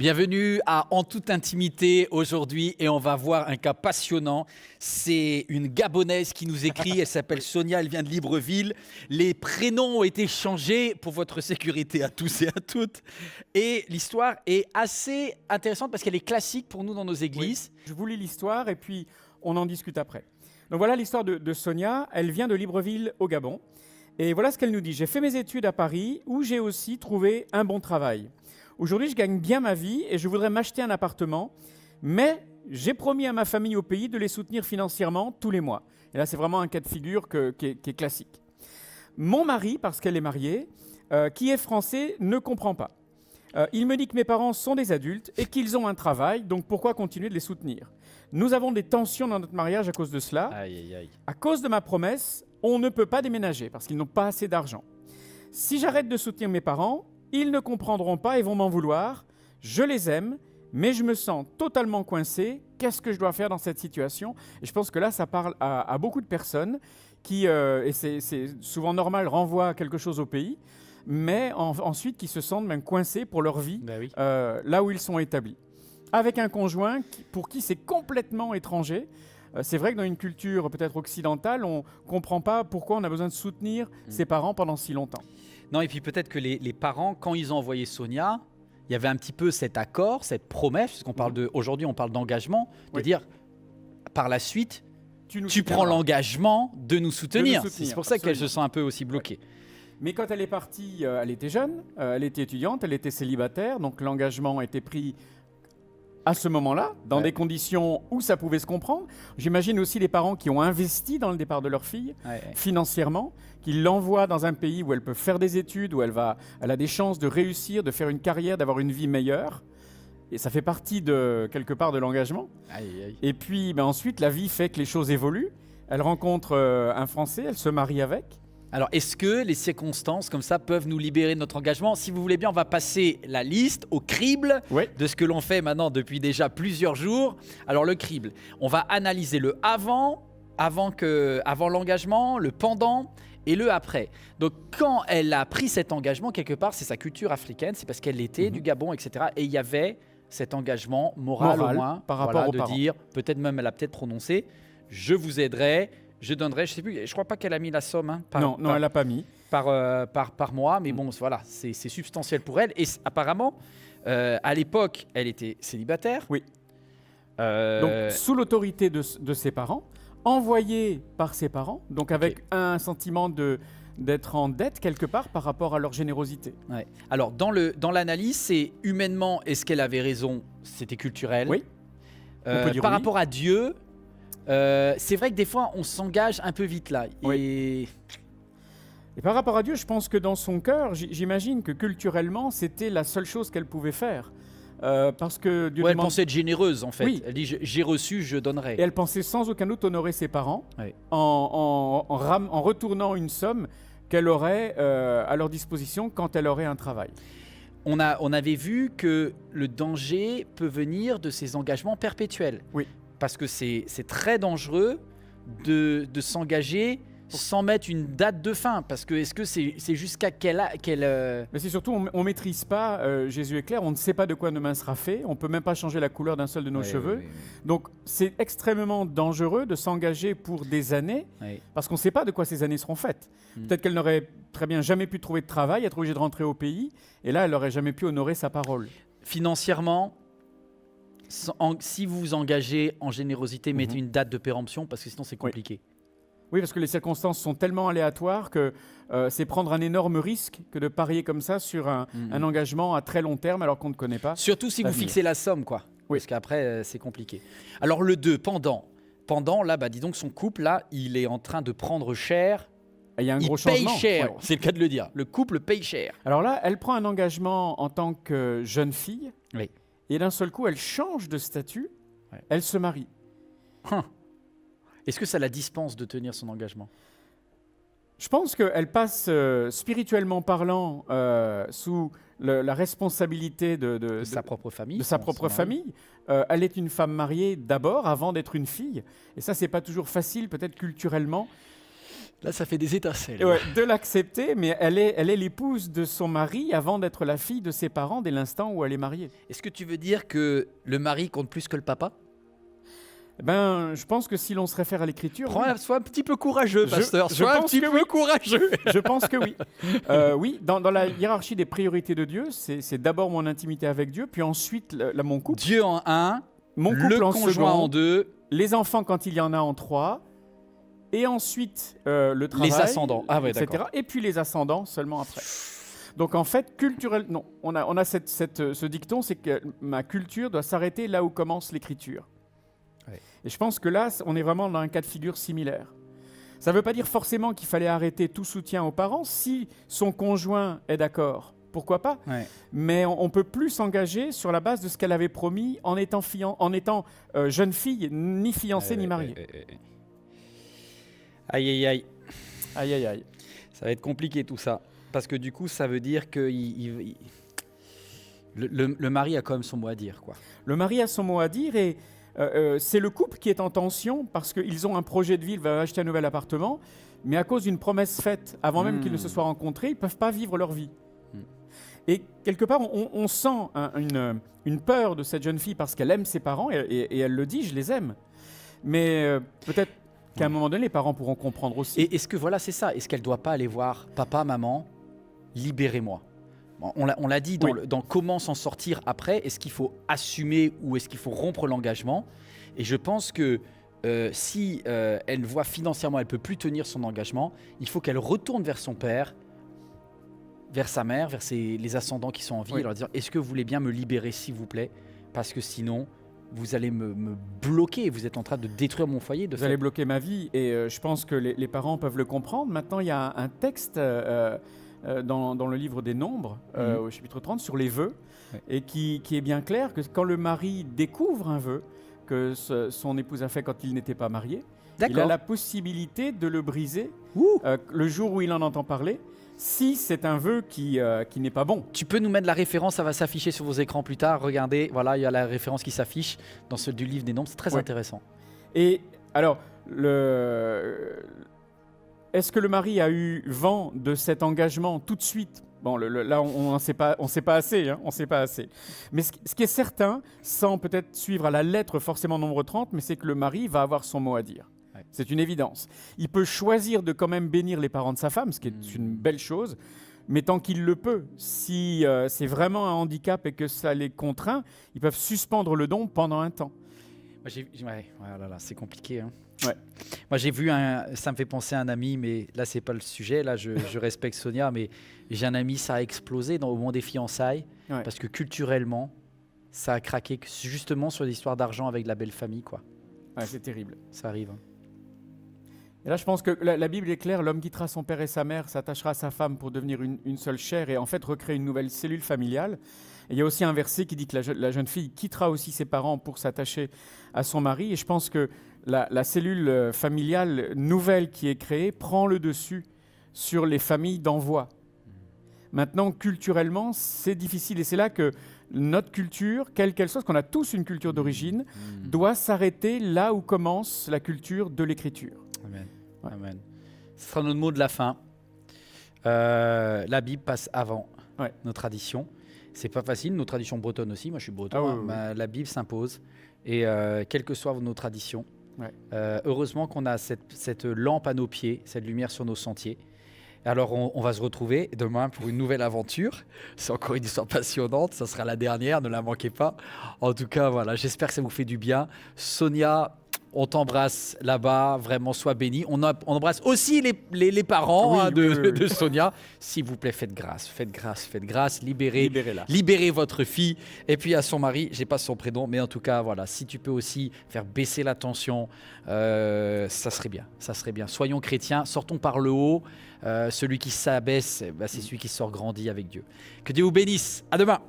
Bienvenue à En toute intimité aujourd'hui et on va voir un cas passionnant. C'est une Gabonaise qui nous écrit, elle s'appelle Sonia, elle vient de Libreville. Les prénoms ont été changés pour votre sécurité à tous et à toutes. Et l'histoire est assez intéressante parce qu'elle est classique pour nous dans nos églises. Oui, je vous lis l'histoire et puis on en discute après. Donc voilà l'histoire de Sonia, elle vient de Libreville au Gabon. Et voilà ce qu'elle nous dit. J'ai fait mes études à Paris où j'ai aussi trouvé un bon travail. Aujourd'hui, je gagne bien ma vie et je voudrais m'acheter un appartement, mais j'ai promis à ma famille au pays de les soutenir financièrement tous les mois. Et là, c'est vraiment un cas de figure qui est classique. Mon mari, parce qu'elle est mariée, qui est français, ne comprend pas. Il me dit que mes parents sont des adultes et qu'ils ont un travail, donc pourquoi continuer de les soutenir ? Nous avons des tensions dans notre mariage à cause de cela. Aïe, aïe, aïe. À cause de ma promesse, on ne peut pas déménager parce qu'ils n'ont pas assez d'argent. Si j'arrête de soutenir mes parents, ils ne comprendront pas et vont m'en vouloir. Je les aime, mais je me sens totalement coincé. Qu'est-ce que je dois faire dans cette situation ? Et je pense que là, ça parle à beaucoup de personnes qui, et c'est souvent normal, renvoient à quelque chose au pays, mais ensuite qui se sentent même coincés pour leur vie, Oui. là où ils sont établis. Avec un conjoint pour qui c'est complètement étranger. C'est vrai que dans une culture peut-être occidentale, on ne comprend pas pourquoi on a besoin de soutenir ses parents pendant si longtemps. Non, et puis peut-être que les parents, quand ils ont envoyé Sonia, il y avait un petit peu cet accord, cette promesse, parce qu'on parle aujourd'hui on parle d'engagement, de dire par la suite, tu prends l'engagement de nous soutenir. C'est pour ça qu'elle se sent un peu aussi bloquée. Ouais. Mais quand elle est partie, elle était jeune, elle était étudiante, elle était célibataire, donc l'engagement a été pris à ce moment-là, dans des conditions où ça pouvait se comprendre. J'imagine aussi les parents qui ont investi dans le départ de leur fille, financièrement, qui l'envoient dans un pays où elle peut faire des études, où elle a des chances de réussir, de faire une carrière, d'avoir une vie meilleure. Et ça fait partie quelque part de l'engagement. Et puis ensuite, la vie fait que les choses évoluent. Elle rencontre un Français, elle se marie avec. Alors, est-ce que les circonstances comme ça peuvent nous libérer de notre engagement ? Si vous voulez bien, on va passer la liste au crible de ce que l'on fait maintenant depuis déjà plusieurs jours. Alors, le crible, on va analyser le avant l'engagement, le pendant et le après. Donc, quand elle a pris cet engagement, quelque part, c'est sa culture africaine, c'est parce qu'elle était du Gabon, etc. Et il y avait cet engagement moral au moins, par rapport aux parents. dire, peut-être même, elle a peut-être prononcé, je vous aiderai. Je donnerai, je ne sais plus, je crois pas qu'elle a mis la somme. Hein, non, elle n'a pas mis. Par mois, mais bon, voilà, c'est substantiel pour elle. Et apparemment, à l'époque, elle était célibataire. Oui. Donc, sous l'autorité de ses parents, envoyée par ses parents, donc avec un sentiment d'être en dette quelque part par rapport à leur générosité. Ouais. Alors, dans l'analyse, c'est humainement, est-ce qu'elle avait raison ? C'était culturel. Oui. On peut dire par oui. rapport à Dieu, c'est vrai que des fois, on s'engage un peu vite là. Et par rapport à Dieu, je pense que dans son cœur, j'imagine que culturellement, c'était la seule chose qu'elle pouvait faire. Parce que Dieu elle pensait être généreuse en fait. Oui. Elle dit j'ai reçu, je donnerai. Et elle pensait sans aucun doute honorer ses parents en retournant une somme qu'elle aurait à leur disposition quand elle aurait un travail. On avait vu que le danger peut venir de ces engagements perpétuels. Oui. Parce que c'est très dangereux de s'engager sans mettre une date de fin. Parce que est-ce que c'est jusqu'à quel Mais c'est surtout, on ne maîtrise pas, Jésus est clair, on ne sait pas de quoi demain sera fait, on ne peut même pas changer la couleur d'un seul de nos cheveux. Oui. Donc c'est extrêmement dangereux de s'engager pour des années, parce qu'on ne sait pas de quoi ces années seront faites. Peut-être qu'elle n'aurait très bien jamais pu trouver de travail, être obligée de rentrer au pays, et là elle n'aurait jamais pu honorer sa parole. Financièrement, si vous vous engagez en générosité, mettez une date de péremption, parce que sinon c'est compliqué. Oui, parce que les circonstances sont tellement aléatoires que c'est prendre un énorme risque que de parier comme ça sur un engagement à très long terme alors qu'on ne connaît pas. Surtout si vous fixez la somme, quoi. Oui. Parce qu'après, c'est compliqué. Alors le 2, pendant. Pendant, là, dis donc, son couple, là, il est en train de prendre cher. Et il y a un gros changement. Il paye cher, c'est le cas de le dire. Le couple paye cher. Alors là, elle prend un engagement en tant que jeune fille. Oui. Et d'un seul coup, elle change de statut. Elle se marie. Est-ce que ça la dispense de tenir son engagement ? Je pense qu'elle passe, spirituellement parlant, sous la responsabilité de sa propre famille. De sa propre famille. Elle est une femme mariée d'abord, avant d'être une fille. Et ça, c'est pas toujours facile, peut-être culturellement. Là, ça fait des étincelles. Ouais, de l'accepter, mais elle est l'épouse de son mari avant d'être la fille de ses parents dès l'instant où elle est mariée. Est-ce que tu veux dire que le mari compte plus que le papa? Je pense que si l'on se réfère à l'écriture, Sois un petit peu courageux, pasteur. Sois un petit peu courageux. je pense que oui. Oui, dans la hiérarchie des priorités de Dieu, c'est d'abord mon intimité avec Dieu, puis ensuite mon couple. Dieu en un, Mon couple le en conjoint second, en deux, les enfants quand il y en a en trois, et ensuite le travail, les ascendants. Ah ouais, etc. d'accord. Et puis les ascendants seulement après. Donc en fait, culturellement, on a ce dicton, c'est que ma culture doit s'arrêter là où commence l'écriture. Ouais. Et je pense que là, on est vraiment dans un cas de figure similaire. Ça ne veut pas dire forcément qu'il fallait arrêter tout soutien aux parents. Si son conjoint est d'accord, pourquoi pas? Ouais. Mais on ne peut plus s'engager sur la base de ce qu'elle avait promis en étant jeune fille, ni fiancée ni mariée. Aïe, aïe, aïe. Aïe, aïe, aïe. Ça va être compliqué tout ça. Parce que du coup, ça veut dire que le mari a quand même son mot à dire, quoi. Le mari a son mot à dire et c'est le couple qui est en tension parce qu'ils ont un projet de vie, ils veulent acheter un nouvel appartement, mais à cause d'une promesse faite avant même qu'ils ne se soient rencontrés, ils ne peuvent pas vivre leur vie. Et quelque part, on sent une peur de cette jeune fille parce qu'elle aime ses parents et elle le dit, je les aime. Mais peut-être qu'à un moment donné, les parents pourront comprendre aussi. Et est-ce que voilà, c'est ça? Est-ce qu'elle ne doit pas aller voir papa, maman, libérez-moi? On l'a dit dans comment s'en sortir après. Est-ce qu'il faut assumer ou est-ce qu'il faut rompre l'engagement? Et je pense que si elle voit financièrement, elle ne peut plus tenir son engagement, il faut qu'elle retourne vers son père, vers sa mère, vers les ascendants qui sont en vie, et leur dire, est-ce que vous voulez bien me libérer, s'il vous plaît? Parce que sinon, vous allez me bloquer, vous êtes en train de détruire mon foyer. Vous allez bloquer ma vie, et je pense que les parents peuvent le comprendre. Maintenant, il y a un texte dans le livre des Nombres, au chapitre 30, sur les vœux, et qui est bien clair que quand le mari découvre un vœu que son épouse a fait quand il n'était pas marié, il a la possibilité de le briser le jour où il en entend parler, si c'est un vœu qui n'est pas bon. Tu peux nous mettre la référence, ça va s'afficher sur vos écrans plus tard. Regardez, voilà, il y a la référence qui s'affiche dans celle du livre des Nombres. C'est très intéressant. Et alors, est-ce que le mari a eu vent de cet engagement tout de suite? Bon, là, on ne sait pas assez, hein, on sait pas assez. Mais ce qui est certain, sans peut-être suivre à la lettre forcément Nombre 30, mais c'est que le mari va avoir son mot à dire. C'est une évidence. Il peut choisir de quand même bénir les parents de sa femme, ce qui est une belle chose, mais tant qu'il le peut. Si c'est vraiment un handicap et que ça les contraint, ils peuvent suspendre le don pendant un temps. C'est compliqué. Hein. Ouais. Moi, j'ai vu ça me fait penser à un ami, mais là, c'est pas le sujet. Là, je respecte Sonia, mais j'ai un ami, ça a explosé au moment des fiançailles, parce que culturellement, ça a craqué justement sur l'histoire d'argent avec la belle famille, quoi. Ouais, c'est terrible. Ça arrive. Et là, je pense que la Bible est claire, l'homme quittera son père et sa mère, s'attachera à sa femme pour devenir une seule chair et en fait recréer une nouvelle cellule familiale. Et il y a aussi un verset qui dit que la jeune fille quittera aussi ses parents pour s'attacher à son mari. Et je pense que la cellule familiale nouvelle qui est créée prend le dessus sur les familles d'envoi. Maintenant, culturellement, c'est difficile. Et c'est là que notre culture, quelle qu'elle soit, parce qu'on a tous une culture d'origine, doit s'arrêter là où commence la culture de l'écriture. Amen. Ouais. Amen. Ce sera notre mot de la fin. La Bible passe avant nos traditions. C'est pas facile, nos traditions bretonnes aussi. Moi, je suis breton. La Bible s'impose. Et quelles que soient nos traditions, heureusement qu'on a cette lampe à nos pieds, cette lumière sur nos sentiers. Alors, on va se retrouver demain pour une nouvelle aventure. C'est encore une histoire passionnante. Ça sera la dernière, ne la manquez pas. En tout cas, voilà, j'espère que ça vous fait du bien. Sonia, on t'embrasse là-bas. Vraiment, sois béni. On embrasse aussi les parents de Sonia. S'il vous plaît, faites grâce. Libérez votre fille. Et puis à son mari, je n'ai pas son prénom, mais en tout cas, voilà, si tu peux aussi faire baisser la tension, ça serait bien. Soyons chrétiens, sortons par le haut. Celui qui s'abaisse, c'est celui qui sort grandi avec Dieu. Que Dieu vous bénisse. À demain.